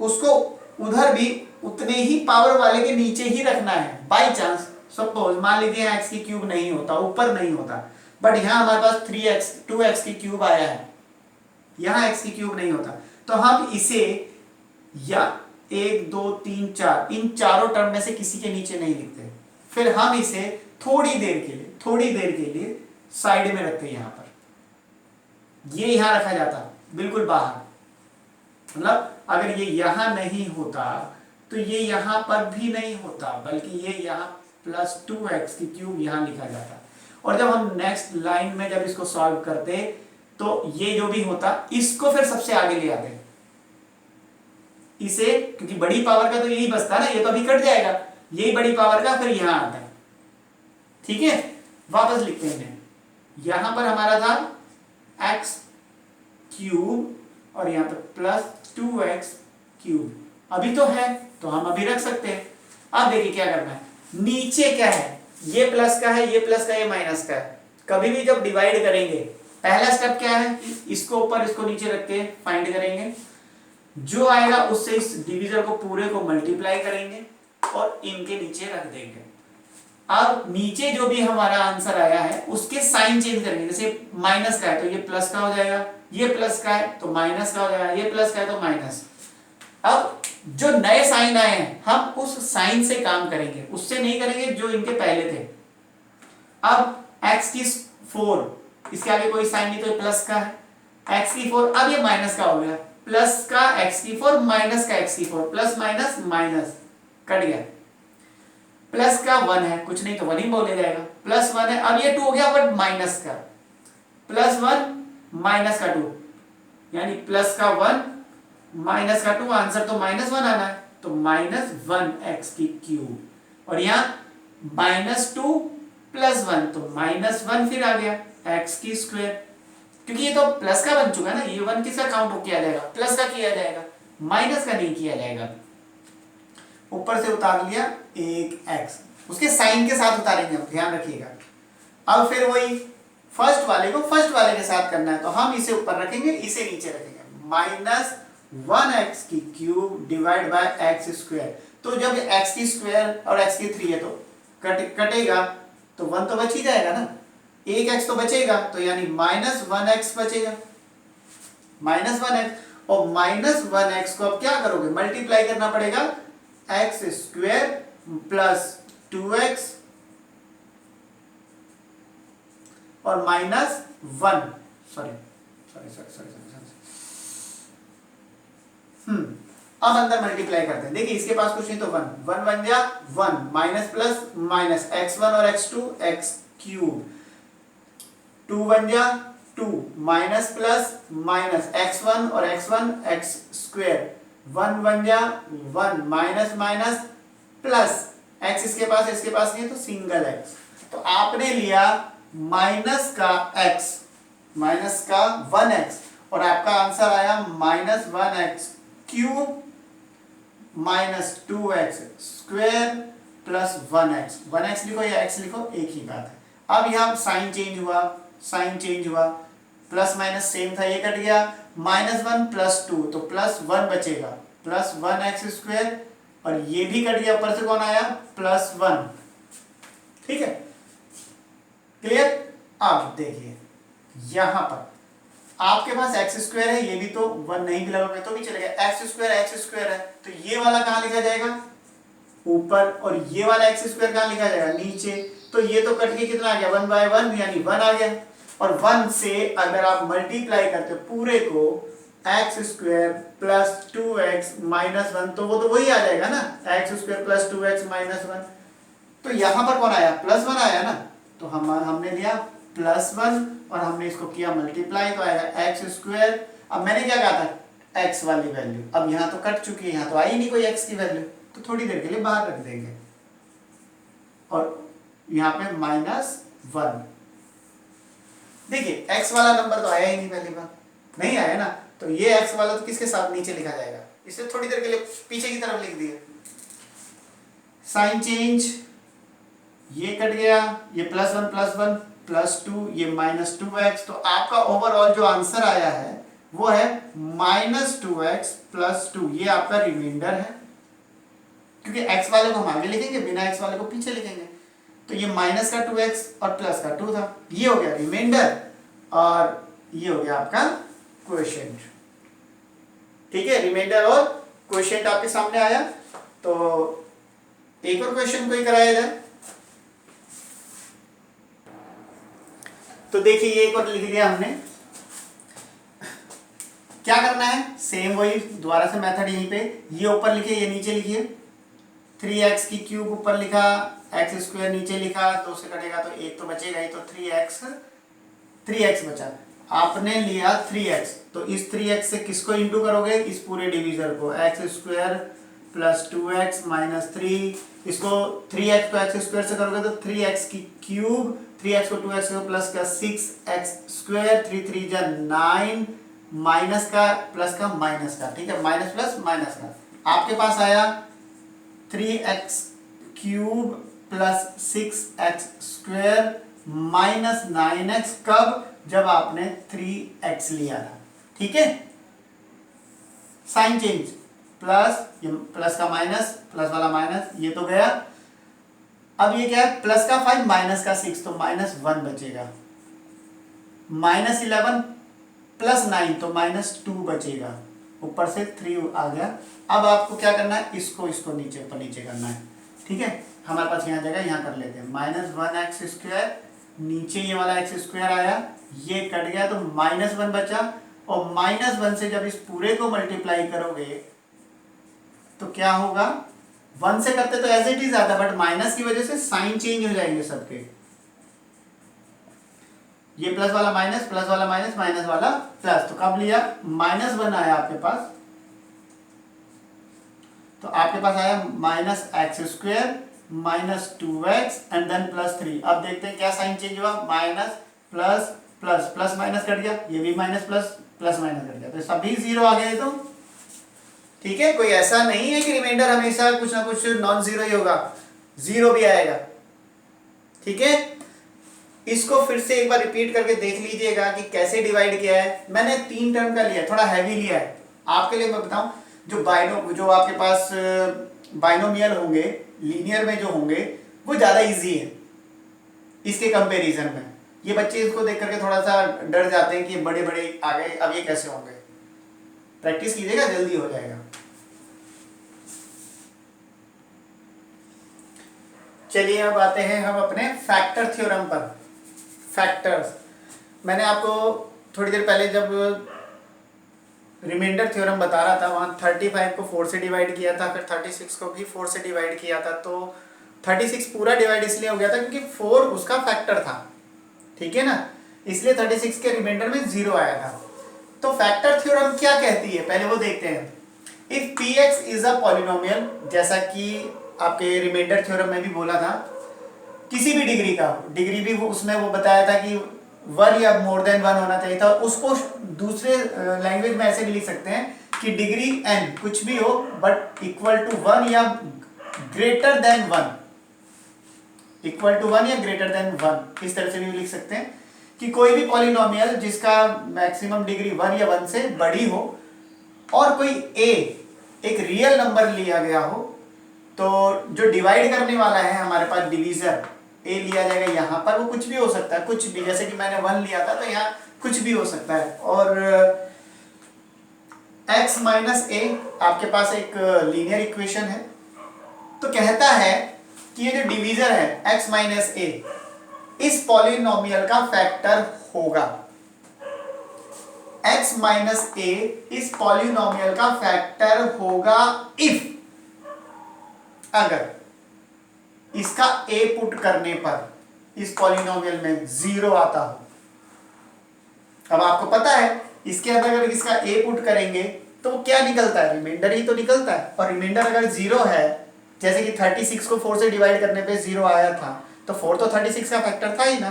उसको उधर भी उतने ही पावर वाले के नीचे ही रखना है। बाई चांस सपोज मान लीजिए एक्स की क्यूब नहीं होता, ऊपर नहीं होता, बट यहां हमारे पास 3x 2x की क्यूब आया है, यहां x की क्यूब नहीं होता, तो हम इसे या 1 2 3 4 इन चारों टर्म में से किसी के नीचे नहीं लिखते, फिर हम इसे थोड़ी देर के लिए साइड में रखते, यहां पर ये यहां रखा जाता बिल्कुल बाहर, मतलब अगर ये यहां नहीं होता तो ये यहां पर भी नहीं होता, बल्कि ये यहां प्लस 2x की क्यूब यहां लिखा जाता। और जब हम नेक्स्ट लाइन में जब इसको सॉल्व करते तो ये जो भी होता इसको फिर सबसे आगे ले आते इसे, क्योंकि बड़ी पावर का तो यही बचता ना, ये तो अभी कट जाएगा, यही बड़ी पावर का फिर यहां आता है, ठीक है। वापस लिखते हैं, यहां पर हमारा था एक्स क्यूब और यहां पर प्लस 2x क्यूब, अभी तो है तो हम अभी रख सकते हैं। अब देखिए क्या करना है, नीचे क्या है, ये प्लस का है, ये प्लस का, ये माइनस का है। कभी भी जब डिवाइड करेंगे पहला स्टेप क्या है, इसको ऊपर इसको नीचे रख के फाइंड करेंगे, जो आएगा उससे इस डिवीजर को पूरे को मल्टीप्लाई करेंगे और इनके नीचे रख देंगे। अब नीचे जो भी हमारा आंसर आया है उसके साइन चेंज करेंगे, जैसे माइनस का है तो ये प्लस का हो जाएगा, ये प्लस का है तो माइनस का हो जाएगा, ये प्लस का है तो माइनस। अब जो नए साइन आए हैं हम उस साइन से काम करेंगे, उससे नहीं करेंगे जो इनके पहले थे। अब x की 4, इसके आगे कोई साइन नहीं तो प्लस का है, x की 4, अब ये माइनस का हो गया, प्लस का x की 4 माइनस का x की 4, प्लस माइनस माइनस कट गया। प्लस का 1 है, कुछ नहीं तो 1 ही बोले जाएगा, प्लस 1 है। अब ये 2 हो गया बट माइनस का, प्लस 1 माइनस का 2, यानी प्लस का 1 माइनस का 2, आंसर तो -1 आना है, तो -1 की क्यूब। और यहाँ -2 प्लस 1 तो -1 फिर आ गया x की स्क्वायर, क्योंकि ये तो प्लस का बन चुका है ना, ये 1 किसका काउंट किया जाएगा, प्लस का किया जाएगा, माइनस का नहीं किया जाएगा। ऊपर से उतार लिया एक x, उसके साइन के साथ उतारेंगे हम, ध्यान रखिएगा। अब फिर वही फर्स्ट वाले को फर्स्ट वाले के साथ करना है, तो हम इसे ऊपर रखेंगे, इसे नीचे रखेंगे, -1x की cube divide by x square. तो जब x की स्क्वायर और x की 3 है तो कटेगा, तो 1 तो बच ही जाएगा ना, एक x तो बचेगा, तो यानी -1x बचेगा, -1x। और -1x को अब क्या करोगे, मल्टीप्लाई करना पड़ेगा x स्क्वायर प्लस 2x और -1, सॉरी, अब अंदर मल्टीप्लाई करते हैं। देखिए इसके पास कुछ नहीं तो 1 1 बन गया 1, माइनस प्लस माइनस, x1 और x2 x क्यूब, 2 बन गया 2, माइनस प्लस माइनस, x1 और x1 x स्क्वायर, 1 बन गया 1, माइनस माइनस प्लस, x इसके पास नहीं है तो सिंगल x, तो आपने लिया माइनस का x, माइनस का 1x, और आपका आंसर आया -1x cube minus 2x square plus 1x, 1x लिखो या x लिखो एक ही बात है। अब यहाँ साइन चेंज हुआ, प्लस माइनस सेम था, ये कट गया, -1 प्लस 2 तो +1 बचेगा, प्लस 1x स्क्वायर, और ये भी कट गया, ऊपर से कौन आया +1, ठीक है, क्लियर। अब देखिए यहां पर आपके पास x स्क्वायर है, ये भी तो 1 नहीं भी लगाओगे तो भी चलेगा, x स्क्वायर है, तो ये वाला कहां लिखा जाएगा, ऊपर, और ये वाला x स्क्वायर कहां लिखा जाएगा, नीचे। तो ये तो कट के कितना आ गया, 1/1 यानी 1 आ गया, और 1 से अगर आप मल्टीप्लाई करते हो पूरे को, x square plus 2x minus 1, तो वो तो वही आ जाएगा ना, x square plus 2x minus 1, तो यहां पर कौन आया, +1 आया ना, तो हमने लिया +1 और हमने इसको किया मल्टीप्लाई, तो आएगा x स्क्वायर। अब मैंने क्या कहा था, x वाली वैल्यू, अब यहाँ तो कट चुकी है, यहाँ तो आई नहीं कोई x की वैल्यू, तो थोड़ी देर के लिए बाहर रख देंगे, और यहाँ पे -1। देखिए x वाला नंबर तो आया ही नहीं, पहली बार नहीं आया ना, तो ये x वाला तो किसके साथ नीचे लिखा जाएगा, इसे थोड़ी देर के लिए पीछे की तरफ लिख दिए, साइन चेंज, ये कट गया, ये +1 प्लस 2, ये -2x, तो आपका ओवरऑल जो आंसर आया है वो है -2x प्लस 2, ये आपका रिमाइंडर है, क्योंकि x वाले को हम आगे लिखेंगे, बिना x वाले को पीछे लिखेंगे, तो ये माइनस का 2x और प्लस का 2 था, ये हो गया रिमाइंडर, और ये हो गया आपका क्वोशिएंट, ठीक है, रिमाइंडर और क्वोशिएंट आपके सामने आया। तो एक और क्वेश्चन कोई कराया जाए, तो देखिए ये एक और लिख दिया हमने, क्या करना है, सेम वही दोबारा से मेथड यहीं पे, ये ऊपर लिखिए, ये नीचे लिखिए, 3x की क्यूब ऊपर लिखा, x स्क्वायर नीचे लिखा, 2 से कटेगा तो 1 तो बचेगा ही, तो 3x बचा, आपने लिया 3x, तो इस 3x से किसको इंटू करोगे, इस पूरे डिवीजर को, x square plus 2x minus 3, इसको 3x को x स्क्वायर से करोगे तो 3x की क्यूब, 3x को 2x को प्लस का 6x स्क्वायर, 3 3 जा 9, माइनस का प्लस का माइनस का, ठीक है, माइनस प्लस माइनस का, आपके पास आया 3x cube plus 6x square minus 9x, कब, जब आपने 3x लिया था, ठीक है, साइन चेंज, प्लस, ये प्लस का माइनस, प्लस वाला माइनस, ये तो गया, अब ये क्या है, प्लस का 5 माइनस का 6, तो -1 बचेगा, -11 प्लस 9 तो -2 बचेगा, ऊपर से 3 आ गया। अब आपको क्या करना है, इसको नीचे ऊपर नीचे करना है, ठीक है, हमारे पास यहाँ जगह, यहाँ कर लेते हैं, -1x स्क्वायर, नीचे ये वाला x स्क्वायर आया, ये कट गया तो -1 बचा, और -1 से जब इस पूरे को मल्टीप्लाई करोगे तो क्या होगा, 1 से करते तो एज इट इज आता, बट माइनस की वजह से साइन चेंज हो जाएंगे सबके। ये प्लस वाला माइनस, प्लस वाला माइनस, माइनस वाला प्लस, तो कब लिया -1 आया आपके पास, तो आपके पास आया -x² -2x एंड देन +3। अब देखते हैं क्या साइन चेंज हुआ, minus plus plus, plus minus cut गया, ये भी minus plus, plus minus cut गया, तो सभी 0 आ गए। तो ठीक है, कोई ऐसा नहीं है कि रिमाइंडर हमेशा कुछ ना कुछ नॉन जीरो ही होगा, 0 भी आएगा। ठीक है, इसको फिर से एक बार रिपीट करके देख लीजिएगा कि कैसे डिवाइड किया है। मैंने 3 टर्म का लिया है, थोड़ा हैवी लिया है आपके लिए। मैं बताऊं, जो आपके पास बाइनोमियल होंगे, लीनियर में जो होंगे, वो ज्यादा इजी है इसके कंपैरिजन में। ये बच्चे इसको देख करके थोड़ा सा डर जाते हैं कि बड़े बड़े आ गए, अब ये कैसे होंगे। प्रैक्टिस कीजिएगा, जल्दी हो जाएगा। चलिए अब आते हैं हम अपने फैक्टर थ्योरम पर। फैक्टर्स, मैंने आपको थोड़ी देर पहले जब रिमाइंडर थ्योरम बता रहा था, वहाँ 35 को 4 से डिवाइड किया था, फिर 36 को भी 4 से डिवाइड किया था। तो 36 पूरा डिवाइड इसलिए हो गया था क्योंकि 4 उसका फैक्टर था, ठीक है ना, इसलिए 36 के रिमाइंडर में 0 आया था। तो फैक्टर थ्योरम क्या कहती है, पहले वो देखते हैं। If px is a polynomial, जैसा कि आपके रिमाइंडर थ्योरम में भी बोला था, किसी भी डिग्री का, डिग्री भी वो उसमें वो बताया था कि 1 या मोर देन 1 होना चाहिए था। उसको दूसरे लैंग्वेज में ऐसे भी लिख सकते हैं कि डिग्री n कुछ भी हो बट इक्वल टू 1 या ग्रेटर देन 1, इक्वल टू 1 या ग्रेटर देन 1, इस तरह से भी लिख सकते हैं कि कोई भी पॉलिनोमियल जिसका मैक्सिमम डिग्री 1 या 1 से बड़ी हो और कोई a एक रियल नंबर लिया गया हो, तो जो डिवाइड करने वाला है हमारे पास डिवीजर a लिया जाएगा यहाँ पर, वो कुछ भी हो सकता है, कुछ भी, जैसे कि मैंने 1 लिया था तो यहाँ कुछ भी हो सकता है। और x माइनस a आपके पास एक लीनियर इक्वेशन है, तो कहता है कि ये जो डिवीजर है x माइनस a इस पॉलिनोमियल का फैक्टर होगा। x माइनस a इस पॉलिनोमियल का फैक्टर होगा इफ, अगर इसका a पुट करने पर इस पॉलिनोमियल में 0 आता हो। अब आपको पता है इसके अंदर अगर इसका a पुट करेंगे तो क्या निकलता है, रिमाइंडर ही तो निकलता है। और रिमाइंडर अगर 0 है, जैसे कि 36 को 4 से डिवाइड करने पे 0 आया था, तो 4 तो 36 का फैक्टर था ही ना।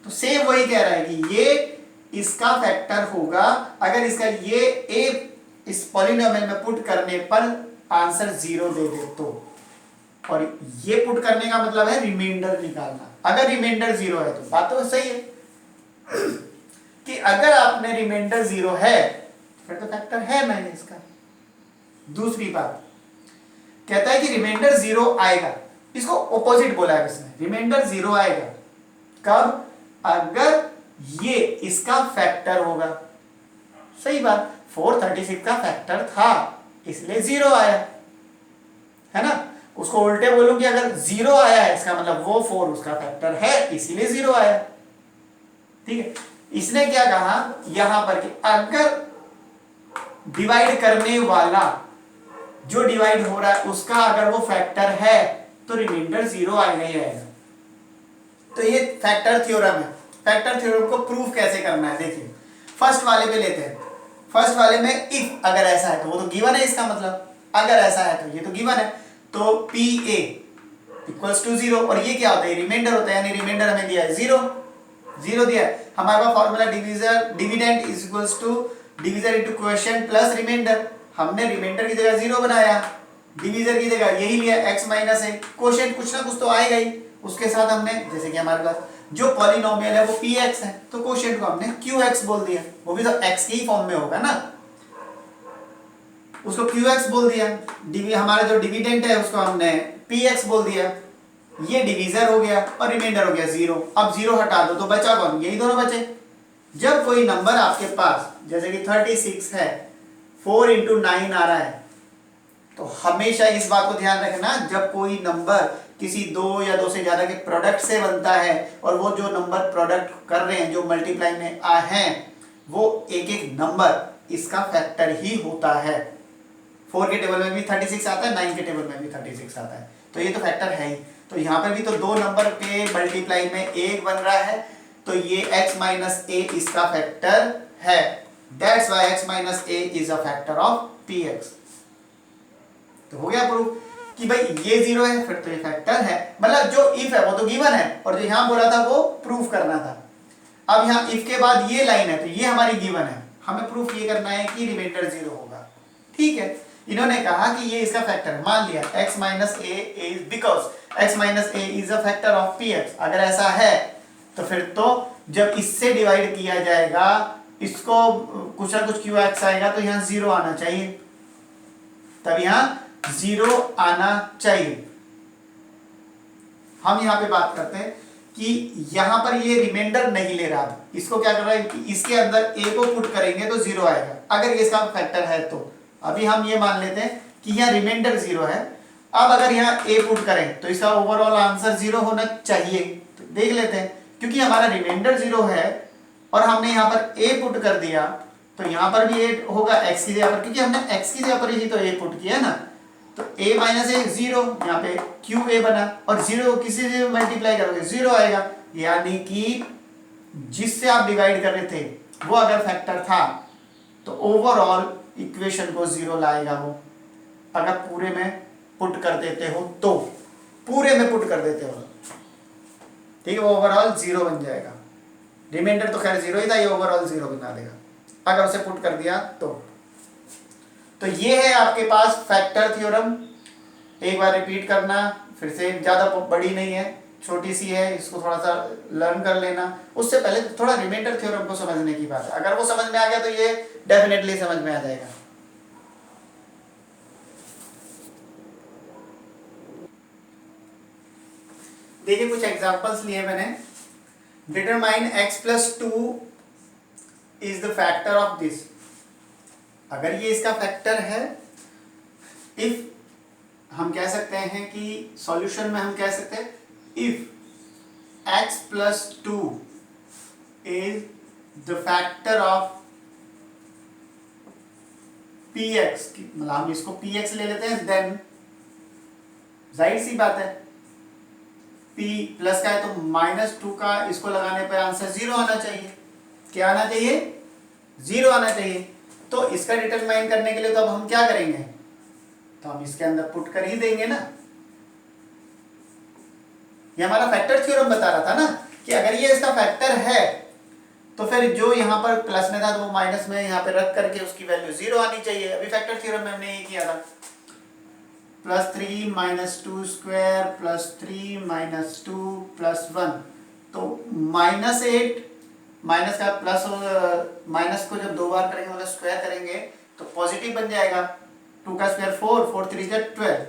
तो सेम वही कह रहा है कि ये इसका फैक्टर होगा अगर इसका ये a इस पॉलिनोमियल में पुट करने पर आंसर 0 दे दे तो। और ये पुट करने का मतलब है रिमाइंडर निकालना। अगर रिमाइंडर 0 है तो बात तो सही है कि अगर आपने रिमाइंडर 0 है फिर तो फैक्टर है नहीं इसका। दूसरी बात कहता है कि रिमाइंडर 0 आएगा, इसको ऑपोजिट बोला है इसने, रिमाइंडर 0 आएगा कब, अगर ये इसका फैक्टर होगा। सही बात, 436 का फैक्टर था इसलिए 0 आया है ना। उसको उल्टे बोलूं कि अगर 0 आया है इसका मतलब वो 4 उसका फैक्टर है इसीलिए 0 आया। ठीक है, इसने क्या कहा यहां पर कि अगर डिवाइड करने वाला जो डिवाइड हो रहा है उसका अगर वो फैक्टर है तो रिमाइंडर 0 आएगा ही आएगा। तो ये फैक्टर थ्योरम है। फैक्टर थ्योरम को प्रूफ कैसे करना है देखिए, फर्स्ट वाले पे लेते हैं। फर्स्ट वाले में इफ अगर ऐसा है तो वो तो गिवन है, इसका मतलब अगर ऐसा है तो ये तो गिवन है, तो पी ए इक्वल्स टू 0। और ये क्या होता है, रिमाइंडर होता है, यानी रिमाइंडर हमें दिया है 0, 0 दिया है। हमारे पास formula dividend is equals to divisor into quotient plus remainder. हमने रिमाइंडर की जगह 0 बनाया, डिवीजर की जगह यही लिया x माइनस है, क्वोशिएंट कुछ ना कुछ तो आएगा ही। उसके साथ हमने जैसे कि हमारे पास जो पॉलिनोमियल है वो px है, तो क्वोशिएंट को हमने qx बोल दिया, वो भी तो x के ही फॉर्म में होगा ना, उसको qx बोल दिया। हमारा जो डिविडेंड है उसको हमने px बोल दिया। ये डिवीजर हो गया और रिमाइंडर हो गया 0। अब 0 हटा दो तो बचा कौन, यही दोनों बचे। जब कोई नंबर आपके पास जैसे कि 36 है, 4 इंटू 9 आ रहा है, तो हमेशा इस बात को ध्यान रखना, जब कोई नंबर किसी 2 या 2 से ज्यादा के प्रोडक्ट से बनता है और वो जो नंबर प्रोडक्ट कर रहे हैं, जो मल्टीप्लाई में हैं, वो एक एक नंबर इसका फैक्टर ही होता है। 4 के टेबल में भी 36 आता है, 9 के टेबल में भी 36 आता है, तो ये तो फैक्टर है ही। तो यहाँ पर भी तो दो नंबर के मल्टीप्लाई में 1 बन रहा है, तो ये x माइनस ए इसका फैक्टर है। That's why x minus A is a factor of px। तो हो गया प्रूफ कि भाई ये 0 है, फिर तो ये फैक्टर है। मतलब जो इफ है वो तो गिवन है, और जो यहां बोला था वो प्रूफ करना था। अब यहाँ इफ के बाद ये लाइन है, तो ये हमारी गिवन है, हमें प्रूफ ये करना है कि रिमाइंडर 0 होगा। ठीक है, इन्होंने कहा कि ये इसका फैक्टर है, मान लिया x minus A is because x minus A is a factor of px। अगर ऐसा है तो फिर तो जब इससे डिवाइड किया जाएगा, इसको कुछ ना कुछ qx आएगा, तो यहाँ 0 आना चाहिए, तब यहाँ 0 आना चाहिए। हम यहाँ पे बात करते हैं कि यहाँ पर ये रिमाइंडर नहीं ले रहा, इसको क्या कर रहा है कि इसके अंदर a को पुट करेंगे तो 0 आएगा, अगर ये इसका फैक्टर है तो। अभी हम ये मान लेते हैं कि यहाँ रिमाइंडर 0 है। अब अगर यहाँ a पुट करें तो इसका ओवरऑल आंसर 0 होना चाहिए। तो देख लेते हैं, क्योंकि हमारा रिमाइंडर 0 है और हमने यहाँ पर a पुट कर दिया, तो यहाँ पर भी a होगा x की जगह पर, क्योंकि हमने x की जगह पर ही तो a पुट किया ना, तो a माइनस ए 0, यहाँ पे क्यू ए बना, और 0 किसी से मल्टीप्लाई करोगे 0 आएगा। यानी कि जिससे आप डिवाइड कर रहे थे वो अगर फैक्टर था तो ओवरऑल इक्वेशन को 0 लाएगा वो, अगर पूरे में पुट कर देते हो तो, पूरे में पुट कर देते हो, ठीक है, वो ओवरऑल 0 बन जाएगा। रिमाइंडर तो खैर 0 ही था, ये ओवरऑल 0 बना देगा अगर उसे पुट कर दिया तो ये है आपके पास फैक्टर थ्योरम। एक बार रिपीट करना, फिर से, ज़्यादा बड़ी नहीं है, छोटी सी है, इसको थोड़ा सा लर्न कर लेना। उससे पहले थोड़ा रिमाइंडर थ्योरम को समझने की बात है, अगर वो समझ में आ गया तो ये डेफिनेटली समझ में आ जाएगा। देखिए कुछ एग्जांपल्स लिए मैंने। Determine x plus 2 is the factor of this. अगर ये इसका फैक्टर है, इफ हम कह सकते हैं कि सॉल्यूशन में हम कह सकते हैं if x plus 2 is the factor of px, मतलब हम इसको px ले लेते हैं, देन जाहिर सी बात है p प्लस का है तो -2 का इसको लगाने पर आंसर 0 आना चाहिए। क्या आना चाहिए? 0 आना चाहिए। तो इसका डिटरमाइन करने के लिए तो अब हम क्या करेंगे, तो हम इसके अंदर पुट कर ही देंगे ना। ये हमारा फैक्टर थ्योरम बता रहा था ना कि अगर ये इसका फैक्टर है तो फिर जो यहाँ पर प्लस में था तो वो माइनस में यहाँ पे रख करके उसकी वैल्यू 0 आनी चाहिए। अभी फैक्टर थ्योरम में हमने ये किया था, +3 - 2 स्क्वायर +3 - 2 +1, तो -8 माइनस का प्लस, माइनस को जब 2 बार करेंगे मतलब स्क्वायर करेंगे तो पॉजिटिव बन जाएगा। 2 का स्क्वायर 4, 4 3 जा 12,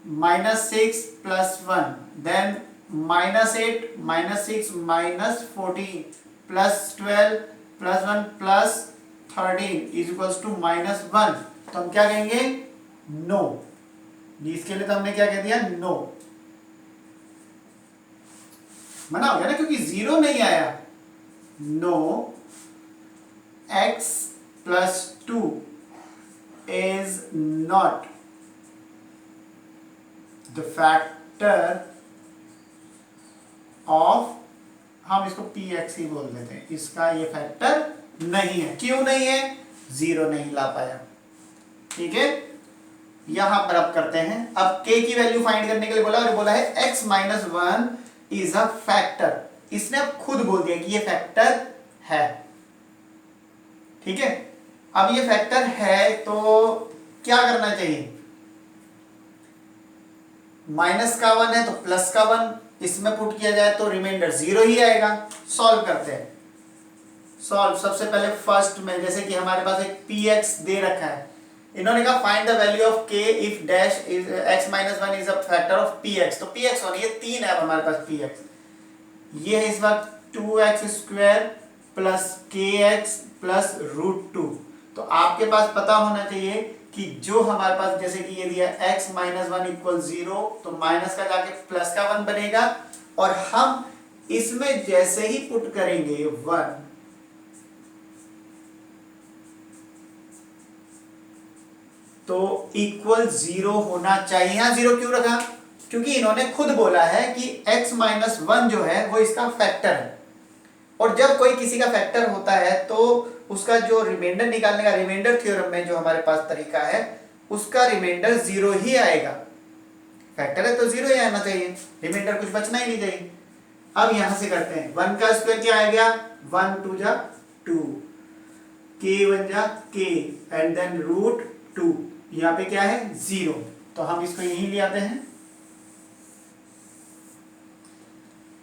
-6 +1, देन -8 -6 -14 +12 +1 +13 इज इक्वल्स टू -1। तो हम क्या कहेंगे? नो। इसके लिए तो हमने क्या कह दिया? नो। मना हो गया ना, क्योंकि 0 नहीं आया। No x plus 2 is not the factor of, हम इसको px ही बोल देते हैं, इसका ये फैक्टर नहीं है। क्यों नहीं है? 0 नहीं ला पाया। ठीक है, यहां पर अब करते हैं। अब k की वैल्यू फाइंड करने के लिए बोला, और बोला है x - 1 इज अ फैक्टर। इसने अब खुद बोल दिया कि ये फैक्टर है। ठीक है, अब ये फैक्टर है तो क्या करना चाहिए? माइनस का 1 है तो प्लस का 1 इसमें पुट किया जाए तो रिमाइंडर 0 ही आएगा। सॉल्व करते हैं। सॉल्व, सबसे पहले फर्स्ट में, जैसे कि हमारे पास एक px दे रखा है, इन्होंने कहा find the value of k if dash is x - 1 is a factor of px। तो px और ये 3 है अब हमारे पास px, ये है इस वक्त 2x² प्लस kx प्लस √2। तो आपके पास पता होना चाहिए कि जो हमारे पास, जैसे कि ये दिया x - 1 = 0, तो माइनस का जाके प्लस का 1 बनेगा, और हम इसमें जैसे ही पुट करेंगे 1, तो इक्वल 0 होना चाहिए। यहाँ 0 क्यों रखा? क्योंकि इन्होंने खुद बोला है कि x माइनस 1 जो है वो इसका फैक्टर है, और जब कोई किसी का फैक्टर होता है तो उसका जो रिमाइंडर निकालने का, रिमाइंडर थ्योरम में जो हमारे पास तरीका है, उसका रिमाइंडर 0 ही आएगा। फैक्टर है तो 0 ही आना चाहिए, रिमाइंडर कुछ बचना ही नहीं चाहिए। अब यहां से करते हैं, 1 का स्क्वायर क्या आ गया? 1 2 जा 2, k 1 जा k, एंड देन रूट 2, यहाँ पे क्या है? 0। तो हम इसको यहीं ले आते हैं,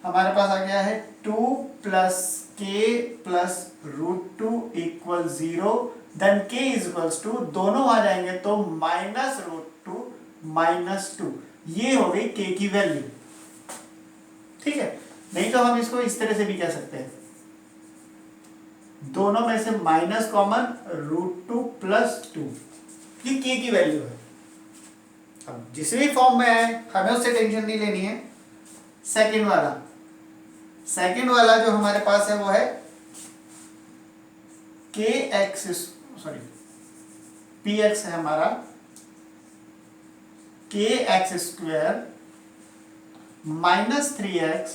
हमारे पास आ गया है 2 प्लस के प्लस रूट 2 इक्वल 0, देन के इज इक्वल्स टू, दोनों आ जाएंगे तो माइनस रूट 2 माइनस 2, ये हो गई के की वैल्यू। ठीक है, नहीं तो हम इसको इस तरह से भी कह सकते हैं, दोनों में से माइनस कॉमन, रूट 2 प्लस 2, ये के की वैल्यू है। अब जिस भी फॉर्म में है हमें उससे टेंशन नहीं लेनी है। सेकंड वाला जो हमारे पास है वो है के एक्स, सॉरी पी एक्स है हमारा, k x square minus 3x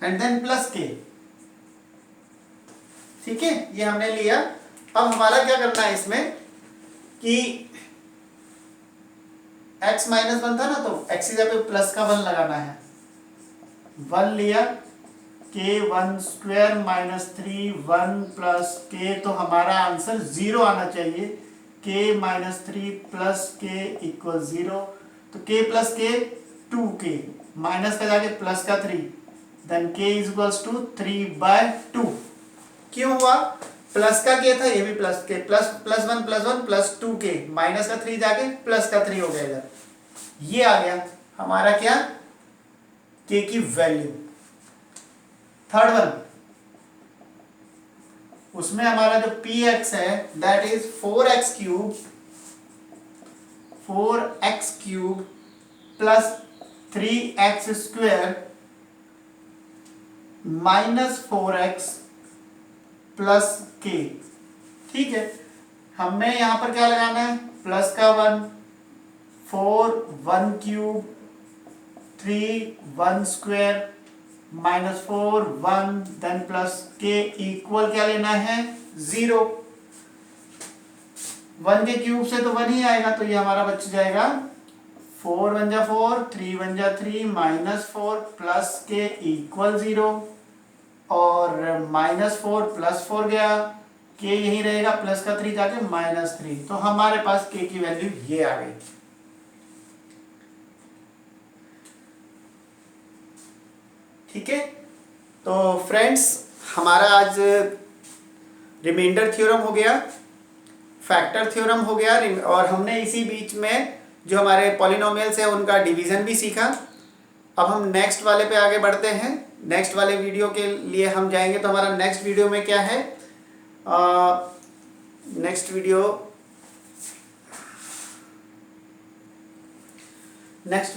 and then plus k. ठीक है, ये हमने लिया। अब हमारा क्या करना है इसमें कि x माइनस 1 था ना, तो x की जगह पे प्लस का 1 लगाना है। 1 लिया, के 1 स्क्वायर माइनस 3 1 प्लस के, तो हमारा आंसर 0 आना चाहिए। के माइनस 3 प्लस के इक्वल 0, तो के प्लस के 2k, माइनस का जाके प्लस का 3, then k is equals to 3/2। क्यों हुआ? प्लस का k था, ये भी प्लस के, प्लस 1 प्लस 2k, माइनस का 3 जाके प्लस का 3 हो गया इधर, ये आ गया हमारा क्या? k की वैल्यू। थर्ड वन, उसमें हमारा जो px है that is 4x cube plus 3x square minus 4x plus k। ठीक है, हमें यहां पर क्या लगाना है? प्लस का 1, 4 1 cube 3 1 square minus 4 1, then plus k equal क्या लेना है? 0। 1 के क्यूब से तो 1 ही आएगा, तो ये हमारा बच जाएगा 4 1 जा 4, 3 1 जा 3, माइनस 4 प्लस के इक्वल 0, और माइनस 4 प्लस 4 गया, के यही रहेगा, प्लस का 3 जाके माइनस 3, तो हमारे पास के की वैल्यू ये आ गई। ठीक है, तो फ्रेंड्स हमारा आज रिमाइंडर थ्योरम हो गया, फैक्टर थ्योरम हो गया, और हमने इसी बीच में जो हमारे पॉलिनोमियल्स है उनका डिवीजन भी सीखा। अब हम नेक्स्ट वाले पे आगे बढ़ते हैं। नेक्स्ट वाले वीडियो के लिए हम जाएंगे, तो हमारा नेक्स्ट वीडियो में क्या है? नेक्स्ट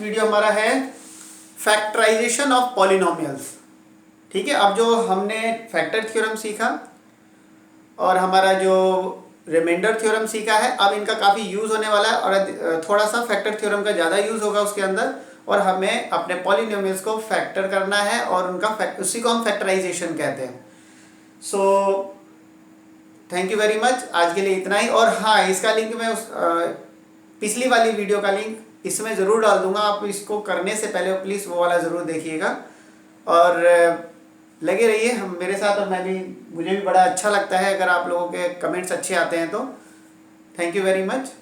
वीडियो हमारा है फैक्टराइजेशन ऑफ पॉलिनोमियल्स। ठीक है, अब जो हमने फैक्टर थ्योरम सीखा और हमारा जो रिमाइंडर थ्योरम सीखा है, अब इनका काफ़ी यूज़ होने वाला है, और थोड़ा सा फैक्टर थ्योरम का ज़्यादा यूज़ होगा उसके अंदर, और हमें अपने पॉलिनोमियल्स को फैक्टर करना है, और उनका उसी को हम फैक्टराइजेशन कहते हैं। So thank you very much, आज के लिए इतना ही। और हाँ, इसका लिंक मैं पिछली वाली वीडियो का लिंक इसमें ज़रूर डाल दूंगा, आप इसको करने से पहले प्लीज़ वो वाला ज़रूर देखिएगा, और लगे रहिए हम मेरे साथ। और मुझे भी बड़ा अच्छा लगता है अगर आप लोगों के कमेंट्स अच्छे आते हैं तो। Thank you very much.